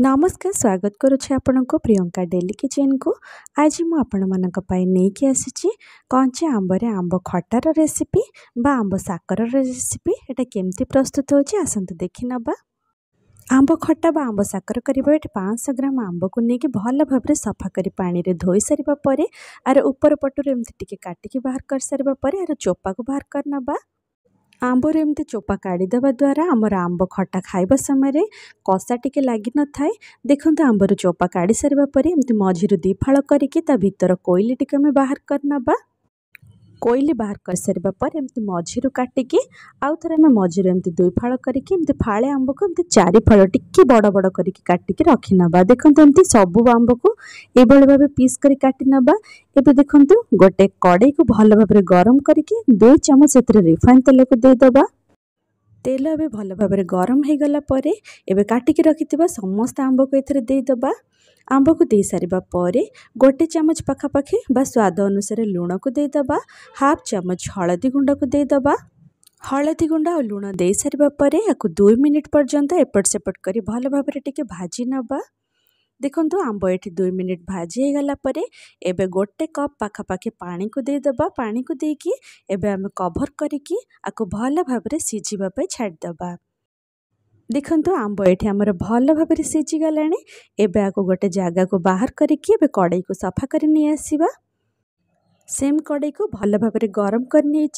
नमस्कार स्वागत करुच्छे आपनको Priyanka daily kitchen को। आज मु आपण मानक पई नेकी आसीची कंचा आंबरे आंब खटार रेसिपी बा आंब साकर रेसिपी। एटा केमती प्रस्तुत होची आसंत देखि नबा। आंब खट्टा बा आंब साकर करिबो। एटा 500 ग्राम आंब को नेकी भल भाबरे सफा करी पानी रे धोई सारिबा परे आर ऊपर पटुरे एमती टिके काटिकी बाहर कर सारिबा परे आर चोपा को बाहर कर नबा। आंबर एमती चोपा काढ़ीदेवा द्वारा आमर आंब खट्टा खाइबा समय कषा टिके लगी न थाए। देखंतु आंबर चोपा काढ़ी सारिबा परे एमती मझिरु दी फाळ करिके ता भितर कोइली टिके में बाहर कर नबा। कोइली बाहर कर सारिबा परे एमती मझिरु काटिके आउ थरे में मझिरु एमती दुई फाळ करिके एमती फाळे आंब को एमती चारि फाळ टिके बड़ बड़ करिके काटिके रखि नबा। देखंतु एमती सबु आंब को एबळे भाबे पीस करी काटि नबा। एबे देखंतु गोटे कड़ाई को भल भाबरे गरम करिके 2 चमच एतरे रिफाइन तेल को दे दबा। तेल एबे भल भाबरे गरम हे गला परे एबे काटिके रखिथिबा समस्त आंब को एथरे दे दबा। आंब को दे सारिबा परे गोटे चमच पाखापाखि बा स्वाद अनुसार लूण को दे दबा। हाफ चमच हळदी गुंड को दे दबा। हळदी गुंड और लूण दे सारिबा परे याकु 2 मिनिट पर्यंत एपट सेपट करी भल भाबरे टिके भाजी नबा। देखंतु आंब एठी 2 मिनिट भाजी हे गला परे एबे गोटे कप पाखापाखि पानी को दे दबा। पानी को देकी एबे आमे कवर करिकी आकु भल भाबरे सिझिबा पे छाड़ दबा। देखंतु आंब एठी हमर भल भाबरे सिझी गलानी। एबे आकु गोटे जागा को बाहर करिकी एबे कड़ाई को सफा करी नि आसीबा। सेम कड़ाई को भल भाबरे गरम करनी।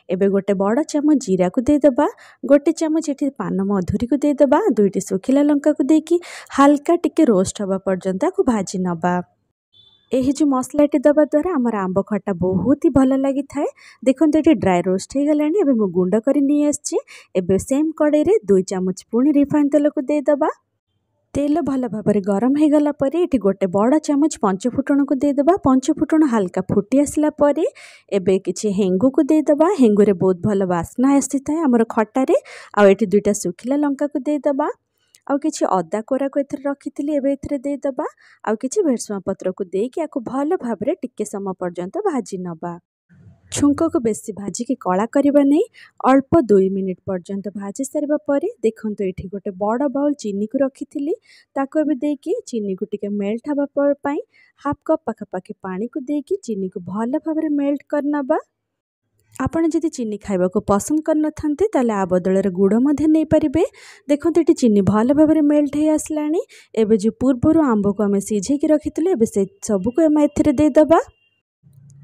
एबे गोटे बड़ चमच जीरा को दे दबा। गोटे चमच एठी पान मधुरी को दे दबा। 2टी सुखिला लंका को देकी हल्का टिके रोस्ट हवा पर्यंत को भाजी नबा। एही जो मसलाटी दबा द्वारा आमर आंब खट्टा बहुत ही भल लगी थाए। देखंतु एठी ड्राई रोस्ट हे गलानी। एबे मु गुंड करी नि आछि। एबे सेम कड़ाई रे 2 चमच पुणी रिफाइन तेल को दे दबा। तेल भल भाबरे गरम हे गला परे एठी गोटे बड़ चमच पंचफुटण को दे दबा। पंचफुटण हल्का फुटी आसला परे एबे किछि हेंगु को दे दबा। हेंगु रे बहुत भल वासना आसी थाए हमर खट्टा रे। आ एठी 2टा सुखिला लंका को दे दबा। आउ किछि अदा कोरा को एथरे रखिथिली एबे एथरे दे दबा। आउ किछि भेरसुआ पत्र को देकी आकु भल भाबरे टिके समय पर्यंत भाजी नबा। छुंक को बेसी भाजी की कला करिबा नै। अल्प 2 मिनिट पर्यंत भाजी सारिबा परे देखंतु एठी गोटे बड़ बाउल चीनी को रखिथिली ताको एबे देकी चीनी को टिके मेल्ट हबा पई हाफ कप पाखापाखि पानी को देकी चीनी को भल भाबरे मेल्ट कर नबा। आपण जदि चीनी खाइबा को पसंद करन थांते ताले आ बदଳରେ गुड़ मधे नै परिबे। देखंतु एठी चीनी भल भाबरे मेल्ट हे आसलानी। एबे जो पूर्वरु आंब को हमें सिझे की रखिथिले एबे से सब को हम एथरे दे दबा।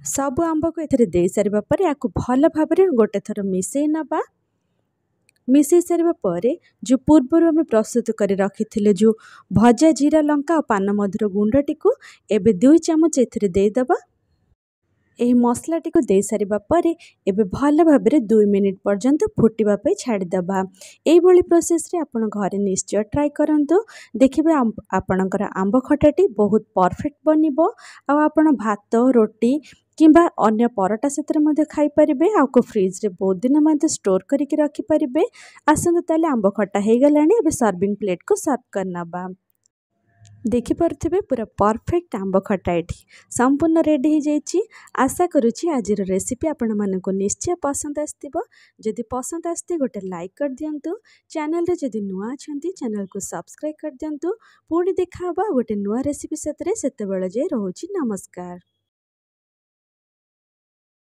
सब आंब को एथरे दे सारिबा परे आकु भल भाबरे गोटे थर मिसेई नबा। मिसेई सारिबा परे जो पूर्वरु हमें प्रस्तुत करी रखिथिले जो भजा जीरा लंका और पान मधुर गुंडटी को एबे 2 चमच एथरे दे दबा। एही मसलाटी को दे सारिबा परे एबे भल भाबरे 2 मिनिट पर्यंत फुटिबा पे छाड़ी दबा। एई भली प्रोसेस रे आपण घरे निश्चय ट्राई करंतु। देखिबे आपणकर आंब खटाटी बहुत परफेक्ट बनिबो। आ आपण भात रोटी किंबा अन्य परोटा सहित मध्य खाई परिबे। आउ फ्रिज रे बहुत दिन मध्य स्टोर करिके रखि परिबे। आसंत ताले आंब खट्टा हे गलानी। एबे सर्विंग प्लेट को सर्व कर नबा। देखि पारथिबे पूरा परफेक्ट आंब खट्टा एठी संपूर्ण रेडी हो जाइछि। आशा करूछि आजिर रेसिपी आपण मानको निश्चय पसंद आस्तिबो। जदि पसंद आस्ति गोटे लाइक कर दियंतु। चैनल रे जदि नुआ अछंती चैनल को सब्सक्राइब कर दियंतु। पुणी देखा हबा गोटे नुआ रेसिपी सतरे सेते बेले जे रहउछि। नमस्कार।